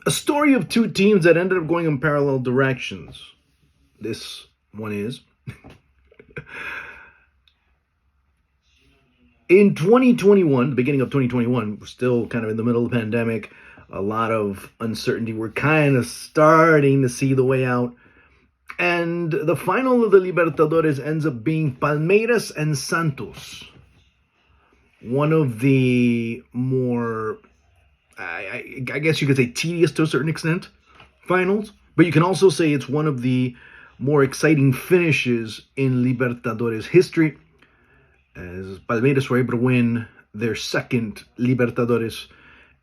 A story of two teams that ended up going in parallel directions. This one is in 2021, the beginning of 2021, we're still kind of in the middle of the pandemic, a lot of uncertainty. We're kind of starting to see the way out. And the final of the Libertadores ends up being Palmeiras and Santos. One of the more, I guess you could say, tedious to a certain extent finals. But you can also say it's one of the more exciting finishes in Libertadores history, as Palmeiras were able to win their second Libertadores,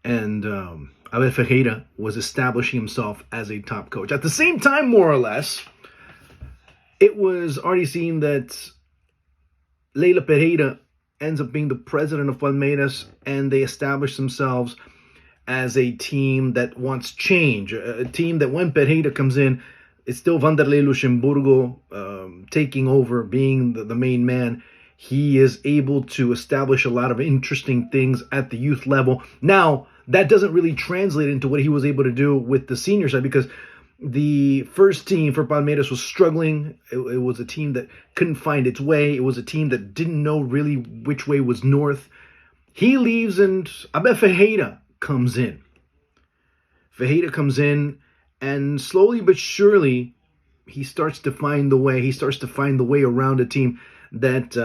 and Abel Ferreira was establishing himself as a top coach. At the same time, more or less, it was already seen that Leila Pereira ends up being the president of Palmeiras, and they establish themselves as a team that wants change, a team that when Pereira comes in, it's still Vanderlei Luxemburgo taking over, being the main man. He is able to establish a lot of interesting things at the youth level. Now, that doesn't really translate into what he was able to do with the senior side, because the first team for Palmeiras was struggling. It was a team that couldn't find its way. It was a team that didn't know really which way was north. He leaves and Abel Ferreira comes in. Ferreira comes in, and slowly but surely, he starts to find the way. He starts to find the way around a team that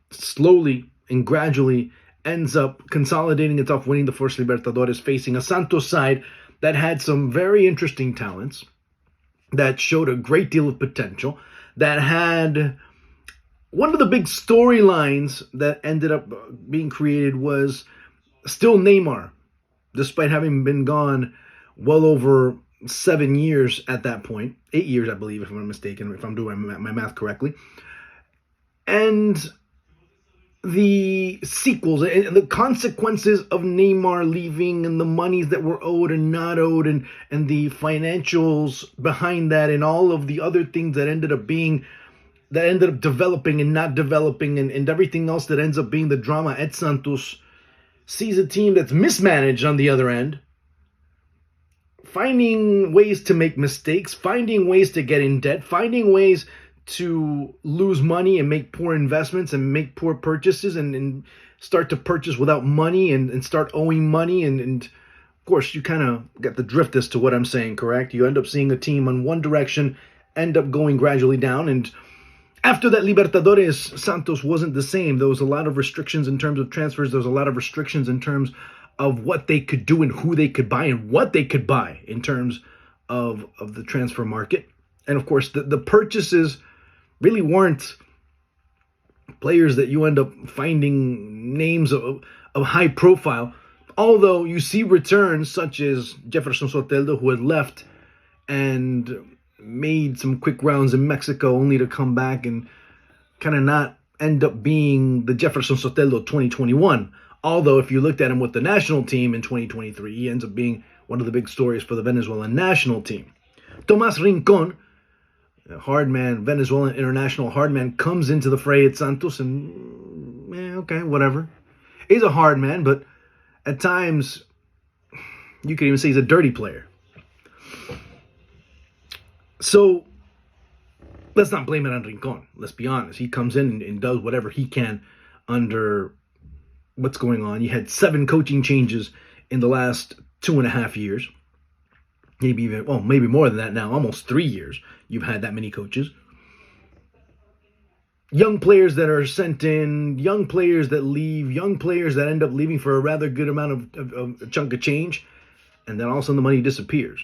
slowly and gradually ends up consolidating itself, winning the first Libertadores, facing a Santos side that had some very interesting talents, that showed a great deal of potential, that had one of the big storylines that ended up being created was still Neymar, despite having been gone well over 7 years at that point, 8 years, I believe, if I'm not mistaken, if I'm doing my math correctly. And the sequels and the consequences of Neymar leaving, and the monies that were owed and not owed, and the financials behind that, and all of the other things that ended up developing and not developing, and everything else that ends up being the drama at Santos, sees a team that's mismanaged on the other end, finding ways to make mistakes, finding ways to get in debt, finding ways to lose money and make poor investments and make poor purchases, and start to purchase without money, and start owing money. And of course, you kind of get the drift as to what I'm saying, correct? You end up seeing a team on one direction end up going gradually down. And after that Libertadores, Santos wasn't the same. There was a lot of restrictions in terms of transfers. There was a lot of restrictions in terms of what they could do and who they could buy and what they could buy in terms of the transfer market. And of course, the purchases really weren't players that you end up finding names of high profile. Although you see returns such as Jefferson Soteldo, who had left and made some quick rounds in Mexico, only to come back and kind of not end up being the Jefferson Soteldo 2021. Although if you looked at him with the national team in 2023, he ends up being one of the big stories for the Venezuelan national team. Tomás Rincón, a hard man, Venezuelan international hard man, comes into the fray at Santos, and okay, whatever. He's a hard man, but at times you could even say he's a dirty player. So let's not blame it on Rincón. Let's be honest. He comes in and does whatever he can under what's going on. You had 7 coaching changes in the last 2.5 years. Maybe more than that now. Almost 3 years you've had that many coaches. Young players that are sent in, young players that leave, young players that end up leaving for a rather good amount of a chunk of change, and then all of a sudden the money disappears.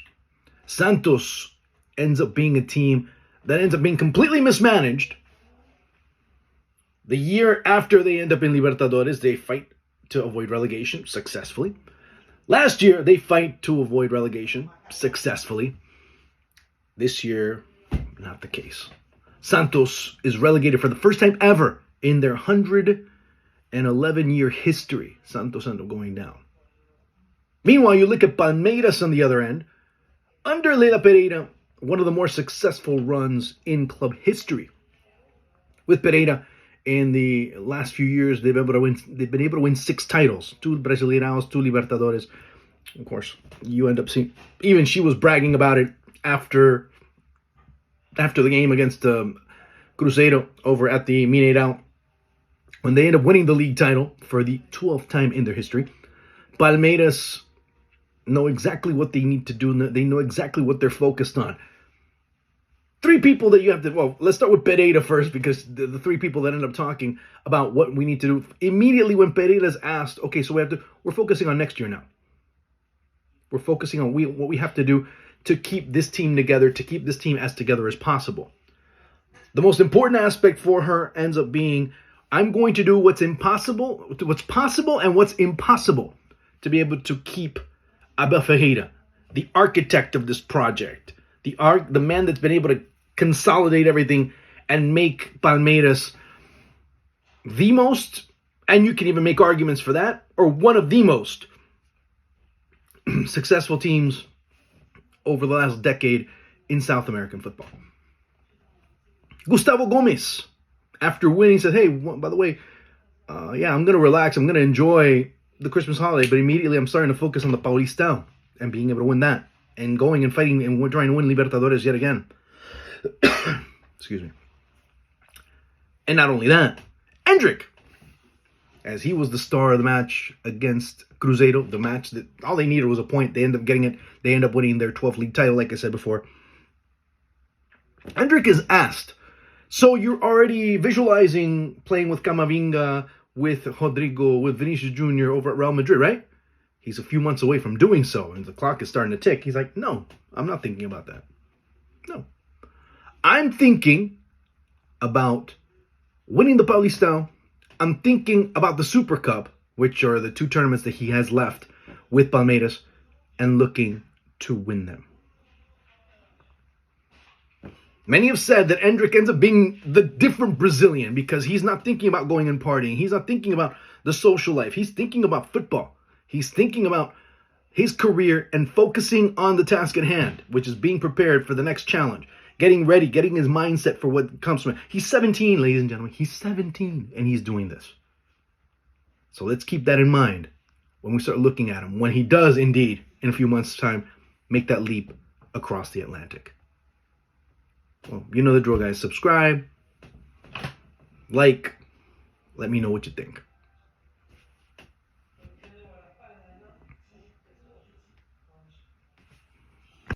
Santos ends up being a team that ends up being completely mismanaged. The year after they end up in Libertadores, they fight to avoid relegation successfully. Last year, they fight to avoid relegation successfully. This year, not the case. Santos is relegated for the first time ever in their 111-year history. Santos end up going down. Meanwhile, you look at Palmeiras on the other end. Under Leila Pereira, one of the more successful runs in club history. With Pereira, in the last few years, they've been able to win 6 titles. 2 Brasileiraos, 2 Libertadores. Of course, you end up seeing, even she was bragging about it after the game against Cruzeiro over at the Mineirão, when they end up winning the league title for the 12th time in their history. Palmeiras know exactly what they need to do. They know exactly what they're focused on. Three people that you have to, well, let's start with Pereira first, because the three people that end up talking about what we need to do. Immediately when Pereira's asked, okay, so we're focusing on next year now. We're focusing on what we have to do to keep this team together, to keep this team as together as possible. The most important aspect for her ends up being, I'm going to do what's possible and what's impossible to be able to keep Abel Ferreira, the architect of this project, the man that's been able to consolidate everything and make Palmeiras the most, and you can even make arguments for that, or one of the most successful teams over the last decade in South American football. Gustavo Gomes, after winning, said, hey, by the way, I'm going to relax. I'm going to enjoy the Christmas holiday, but immediately I'm starting to focus on the Paulistão and being able to win that and going and fighting and we're trying to win Libertadores yet again. Excuse me. And not only that, Endrick, as he was the star of the match against Cruzeiro, the match that all they needed was a point. They end up getting it. They end up winning their 12th league title, like I said before. Endrick is asked, so you're already visualizing playing with Camavinga, with Rodrigo, with Vinicius Jr. over at Real Madrid, right? He's a few months away from doing so, and the clock is starting to tick. He's like, no, I'm not thinking about that. No. I'm thinking about winning the Paulistão. I'm thinking about the Super Cup, which are the two tournaments that he has left with Palmeiras, and looking to win them. Many have said that Endrick ends up being the different Brazilian because he's not thinking about going and partying. He's not thinking about the social life. He's thinking about football. He's thinking about his career and focusing on the task at hand, which is being prepared for the next challenge, getting ready, getting his mindset for what comes from it. He's 17, ladies and gentlemen. He's 17, and he's doing this. So let's keep that in mind when we start looking at him, when he does indeed, in a few months' time, make that leap across the Atlantic. Well, you know the drill, guys. Subscribe, like, let me know what you think.